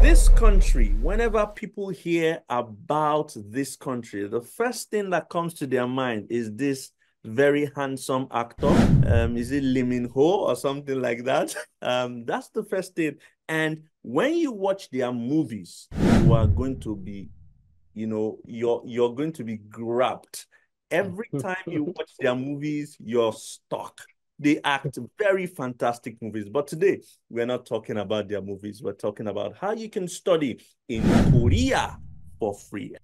This country, whenever people hear about this country, the first thing that comes to their mind is this very handsome actor. Is it Lee Min Ho or something like that? That's the first thing. And when you watch their movies, you are going to be, you're going to be grabbed. Every time you watch their movies, you're stuck. They act very fantastic movies. But today, we're not talking about their movies. We're talking about how you can study in Korea for free.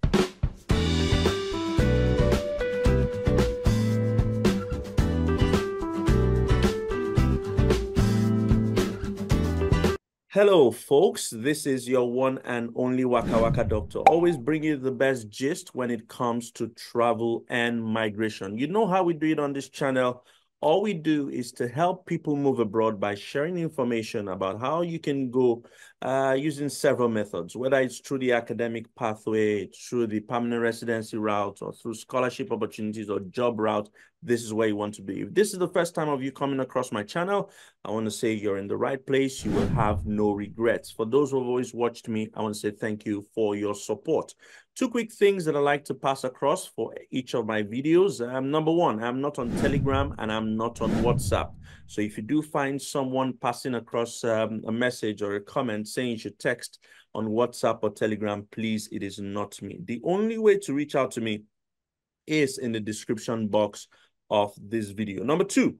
Hello, folks. This is your one and only Waka Doctor. Always bring you the best gist when it comes to travel and migration. You know how we do it on this channel. All we do is to help people move abroad by sharing information about how you can go using several methods, whether it's through the academic pathway, through the permanent residency route, or through scholarship opportunities or job route. This is where you want to be. If this is the first time of you coming across my channel, I want to say you're in the right place. You will have no regrets. For those who have always watched me, I want to say thank you for your support. Two quick things that I like to pass across for each of my videos. Number one, I'm not on Telegram and I'm not on WhatsApp. So if you do find someone passing across a message or a comment saying you should text on WhatsApp or Telegram, please, it is not me. The only way to reach out to me is in the description box of this video. Number two,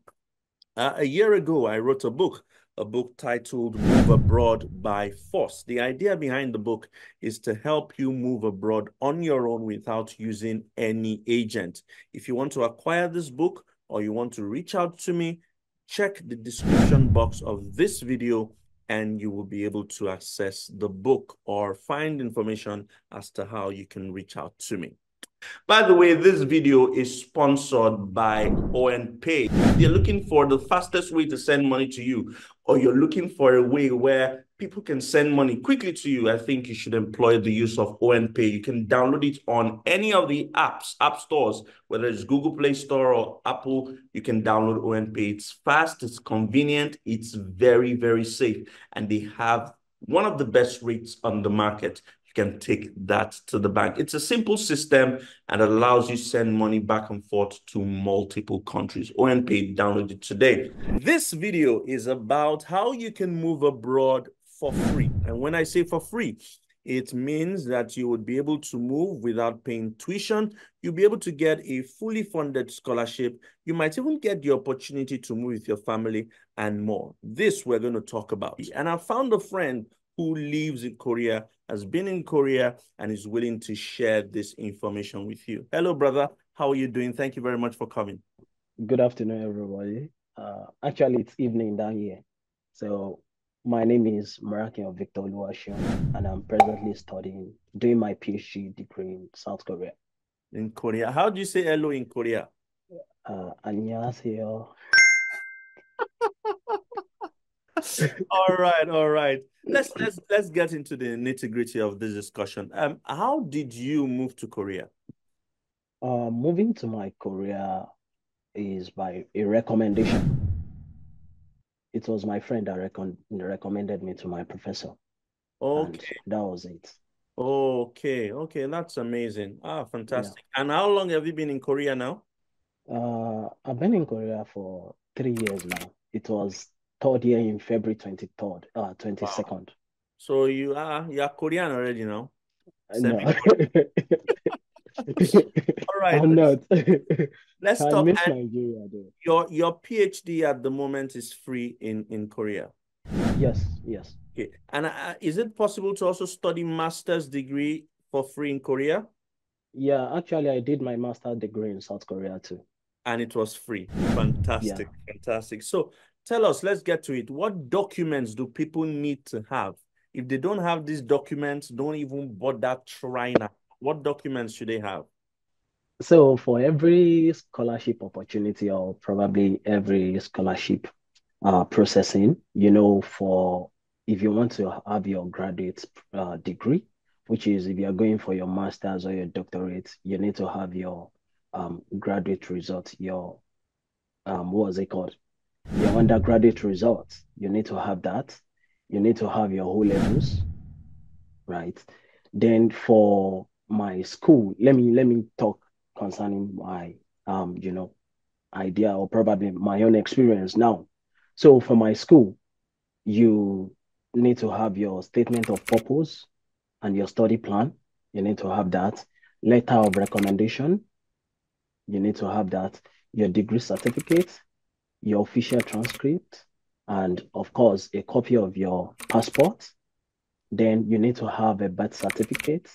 a year ago, I wrote a book titled Move Abroad by Force. The idea behind the book is to help you move abroad on your own without using any agent. If you want to acquire this book or you want to reach out to me, check the description box of this video and you will be able to access the book or find information as to how you can reach out to me. By the way, this video is sponsored by OnPay. If you're looking for the fastest way to send money to you, or you're looking for a way where people can send money quickly to you, I think you should employ the use of OnPay. You can download it on any of the app stores, whether it's Google Play Store or Apple. You can download OnPay. It's fast, it's convenient, it's very, very safe, and they have one of the best rates on the market. Can take that to the bank. It's a simple system and allows you to send money back and forth to multiple countries. OnPay, download it today. This video is about how you can move abroad for free. And when I say for free, it means that you would be able to move without paying tuition. You'll be able to get a fully funded scholarship. You might even get the opportunity to move with your family and more. This we're going to talk about. And I found a friend who lives in Korea, has been in Korea, and is willing to share this information with you. Hello, brother. How are you doing? Thank you very much for coming. Good afternoon, everybody. Actually, it's evening down here. So my name is Marakin Victor Oluwaseun, and I'm presently doing my PhD degree in South Korea. In Korea. How do you say hello in Korea? 안녕하세요. All right. Let's get into the nitty-gritty of this discussion. How did you move to Korea? Moving to my Korea is by a recommendation. It was my friend that recommended me to my professor. Okay. And that was it. Okay, that's amazing. Fantastic. Yeah. And how long have you been in Korea now? I've been in Korea for 3 years now. It was third year in February 22nd. Wow. So you're Korean already now? No. All right. I'm not. Let's I talk. miss Nigeria though. Your PhD at the moment is free in Korea. Yes. Okay. And is it possible to also study master's degree for free in Korea? Yeah, actually, I did my master's degree in South Korea too. And it was free. Fantastic. Yeah. Fantastic. So tell us, let's get to it. What documents do people need to have? If they don't have these documents, don't even bother trying out. What documents should they have? So for every scholarship opportunity, or probably every scholarship processing, for if you want to have your graduate degree, which is if you're going for your master's or your doctorate, you need to have your graduate result, your what was it called? Your undergraduate results. You need to have that. You need to have your O levels. right? Then for my school, let me talk concerning my you know, idea or probably my own experience now. So for my school, you need to have your statement of purpose and your study plan. You need to have that. Letter of recommendation, you need to have that. Your degree certificate, your official transcript, and of course, a copy of your passport. Then you need to have a birth certificate.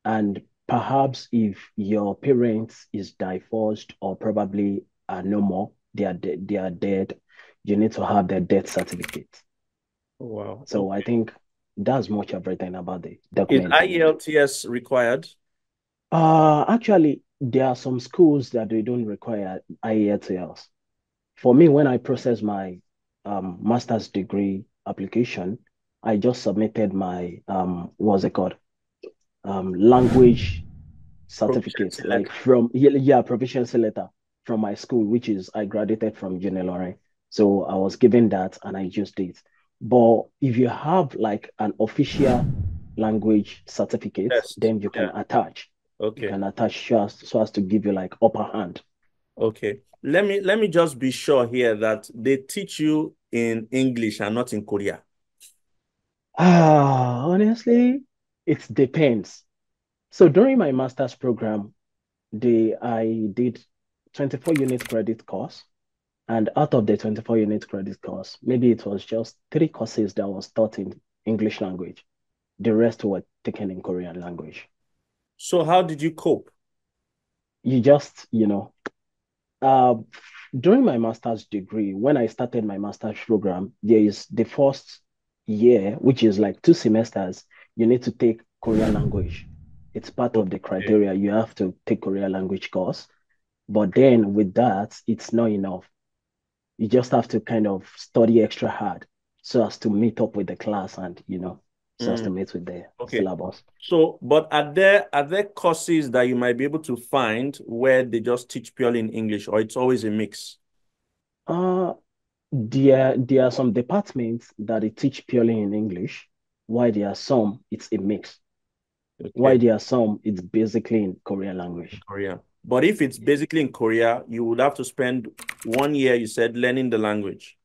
And perhaps if your parents is divorced or probably are no more, they are dead, you need to have their death certificate. Wow. So I Okay. think that's much everything about the Is document you need. IELTS required? Actually, there are some schools that they don't require IELTS. For me, when I processed my master's degree application, I just submitted my what's it called? Language certificate, Proficiency like letter. from yeah, proficiency letter from my school, which is I graduated from Lorraine. So I was given that and I used it. But if you have like an official language certificate, Test. then you can Yeah. attach. You Okay. can attach so as to give you like upper hand. Okay. Let me just be sure here that they teach you in English and not in Korea. Honestly, it depends. So during my master's program, I did 24 unit credit course. And out of the 24 unit credit course, maybe it was just three courses that was taught in English language. The rest were taken in Korean language. So how did you cope? You just, uh, during my master's degree, when I started my master's program, there is the first year, which is like 2 semesters, you need to take Korean language. It's part of the Okay. criteria. You have to take Korean language course. But then with that, it's not enough. You just have to kind of study extra hard so as to meet up with the class and, so as Mm, to meet with the okay. syllabus. So, but are there courses that you might be able to find where they just teach purely in English, or it's always a mix? Uh, there are some departments that they teach purely in English, while there are some, it's a mix. Okay. While there are some, it's basically in Korean language. Korea. But if it's basically in Korea, you would have to spend 1 year, you said, learning the language.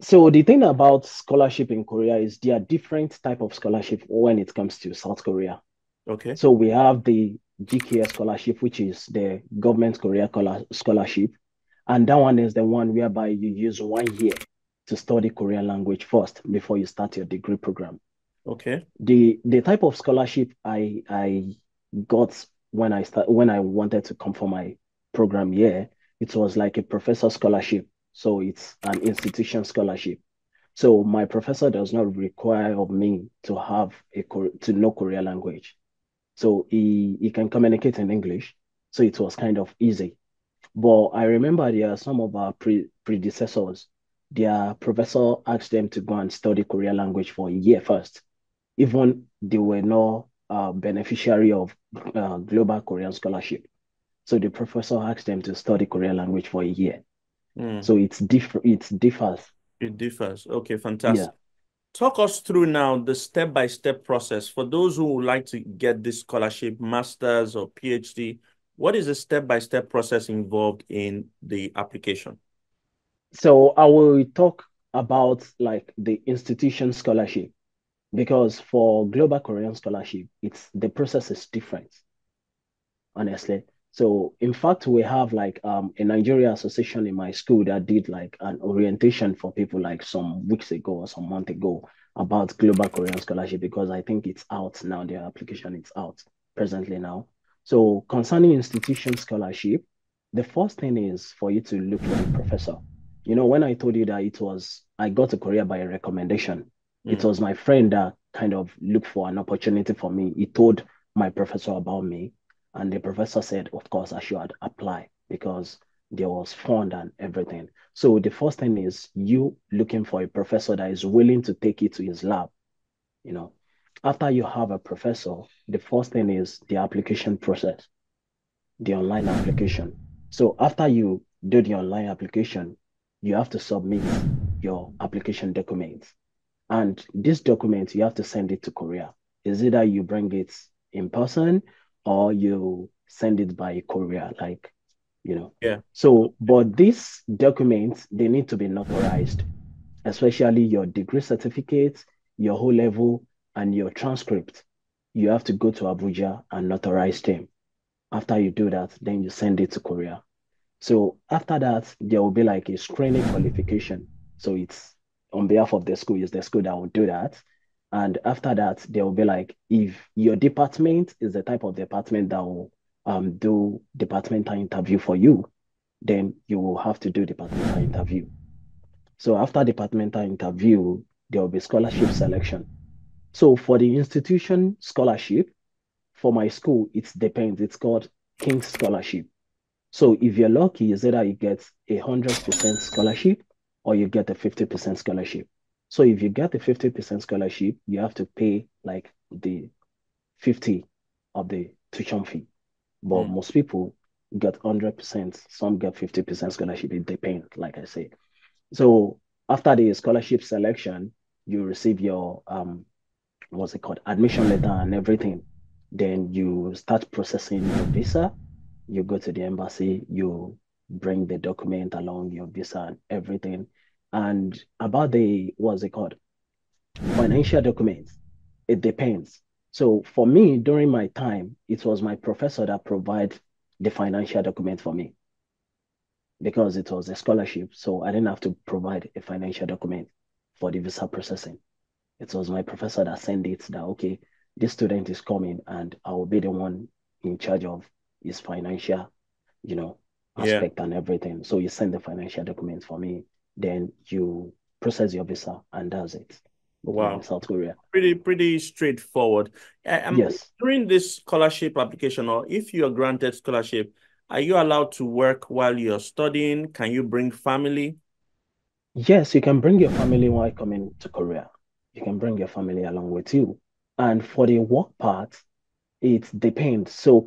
So the thing about scholarship in Korea is there are different type of scholarship when it comes to South Korea. Okay. So we have the GKA scholarship, which is the government Korea scholarship. And that one is the one whereby you use 1 year to study Korean language first before you start your degree program. Okay. The type of scholarship I got when I wanted to come for my program here, it was like a professor scholarship. So it's an institution scholarship. So my professor does not require of me to have to know Korean language. So he can communicate in English. So it was kind of easy. But I remember there are some of our predecessors, their professor asked them to go and study Korean language for a year first. Even they were not beneficiary of Global Korean Scholarship. So the professor asked them to study Korean language for a year. Mm, So it's different. It differs. it differs. Okay, Yeah. fantastic. Talk us through now the step-by-step process for those who would like to get this scholarship, master's or PhD. What is the step-by-step process involved in the application? So I will talk about like the institution scholarship because for Global Korean Scholarship, it's the process is different, honestly. So in fact, we have like a Nigeria association in my school that did like an orientation for people like some weeks ago or some month ago about Global Korean Scholarship because I think it's out now. Their application is out presently now. So concerning institution scholarship, the first thing is for you to look for a professor. You know, when I told you that I got to Korea by a recommendation, it Mm, was my friend that kind of looked for an opportunity for me. He told my professor about me and the professor said, of course, I should apply because there was fund and everything. So the first thing is you looking for a professor that is willing to take you to his lab. You know, after you have a professor, the first thing is the application process, the online application. So after you do the online application, you have to submit your application documents. And this document, you have to send it to Korea. Is either you bring it in person or you send it by courier, like, you know. Yeah. So, but these documents, they need to be notarized, especially your degree certificate, your whole level, and your transcript. You have to go to Abuja and notarize them. After you do that, then you send it to Korea. So after that, there will be like a screening qualification. So it's on behalf of the school, it's the school that will do that. And after that, there will be like, if your department is the type of department that will do departmental interview for you, then you will have to do departmental interview. So after departmental interview, there will be scholarship selection. So for the institution scholarship, for my school, it depends. It's called King's Scholarship. So if you're lucky, it's either you get 100% scholarship or you get a 50% scholarship. So if you get a 50% scholarship, you have to pay like the 50 of the tuition fee. But Mm. most people get 100%, some get 50% scholarship. It depends, like I said. So after the scholarship selection, you receive your what's it called, admission letter and everything. Then you start processing your visa. You go to the embassy, you bring the document along, your visa and everything. And about the, what's it called, financial documents, it depends. So for me, during my time, it was my professor that provided the financial document for me because it was a scholarship. So I didn't have to provide a financial document for the visa processing. It was my professor that sent it that, okay, this student is coming and I will be the one in charge of his financial, you know, Yeah. aspect and everything. So you send the financial documents for me, then you process your visa and that's it in Wow. South Korea. Pretty straightforward. Yes. During this scholarship application, or if you are granted scholarship, are you allowed to work while you're studying? Can you bring family? Yes, you can bring your family while coming to Korea. You can bring your family along with you. And for the work part, it depends. So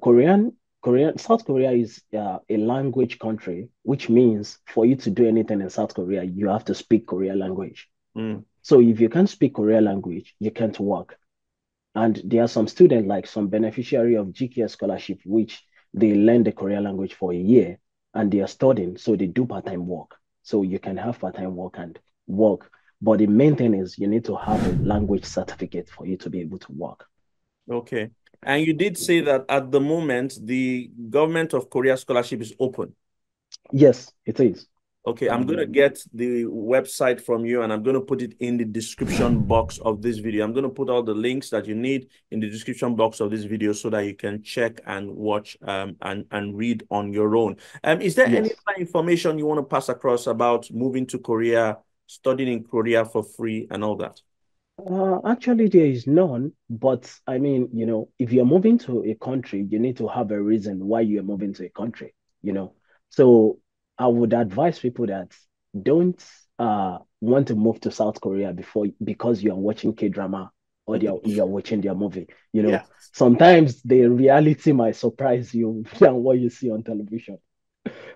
South Korea is a language country, which means for you to do anything in South Korea, you have to speak Korean language. Mm. So if you can't speak Korean language, you can't work. And there are some students, like some beneficiary of GKA scholarship, which they learn the Korean language for a year and they are studying, so they do part-time work. So you can have part-time work and work. But the main thing is you need to have a language certificate for you to be able to work. Okay. And you did say that at the moment, the government of Korea scholarship is open. Yes, it is. Okay, I'm going to get the website from you and I'm going to put it in the description box of this video. I'm going to put all the links that you need in the description box of this video so that you can check and watch and read on your own. Is there any Yes. other information you want to pass across about moving to Korea, studying in Korea for free and all that? Actually, there is none, but I mean, if you're moving to a country, you need to have a reason why you're moving to a country, you know. So I would advise people that don't want to move to South Korea before because you're watching K-drama or you're watching their movie. Yeah. Sometimes the reality might surprise you than what you see on television.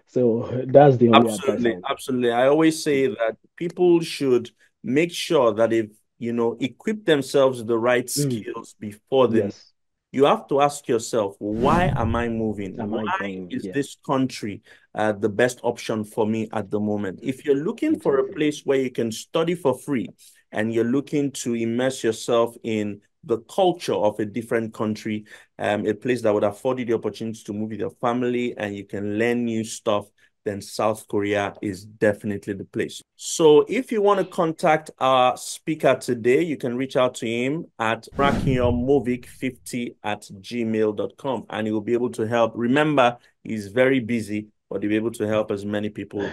So that's the only advice I Absolutely, would. absolutely. I always say that people should make sure that if equip themselves with the right Mm, skills before they move. yes. You have to ask yourself, why am I moving? Am Why I going? is Yeah, this country the best option for me at the moment? If you're looking for a exactly. place where you can study for free and you're looking to immerse yourself in the culture of a different country, a place that would afford you the opportunity to move with your family and you can learn new stuff, then South Korea is definitely the place. So if you want to contact our speaker today, you can reach out to him at rakionmovic50@gmail.com and he will be able to help. Remember, he's very busy, but he'll be able to help as many people as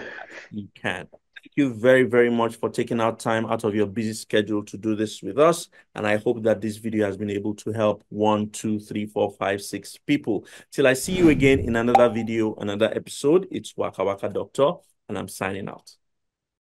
he can. Thank you very, very much for taking out time out of your busy schedule to do this with us. And I hope that this video has been able to help 1, 2, 3, 4, 5, 6 people. Till I see you again in another video, another episode, it's Waka Waka Doctor, and I'm signing out.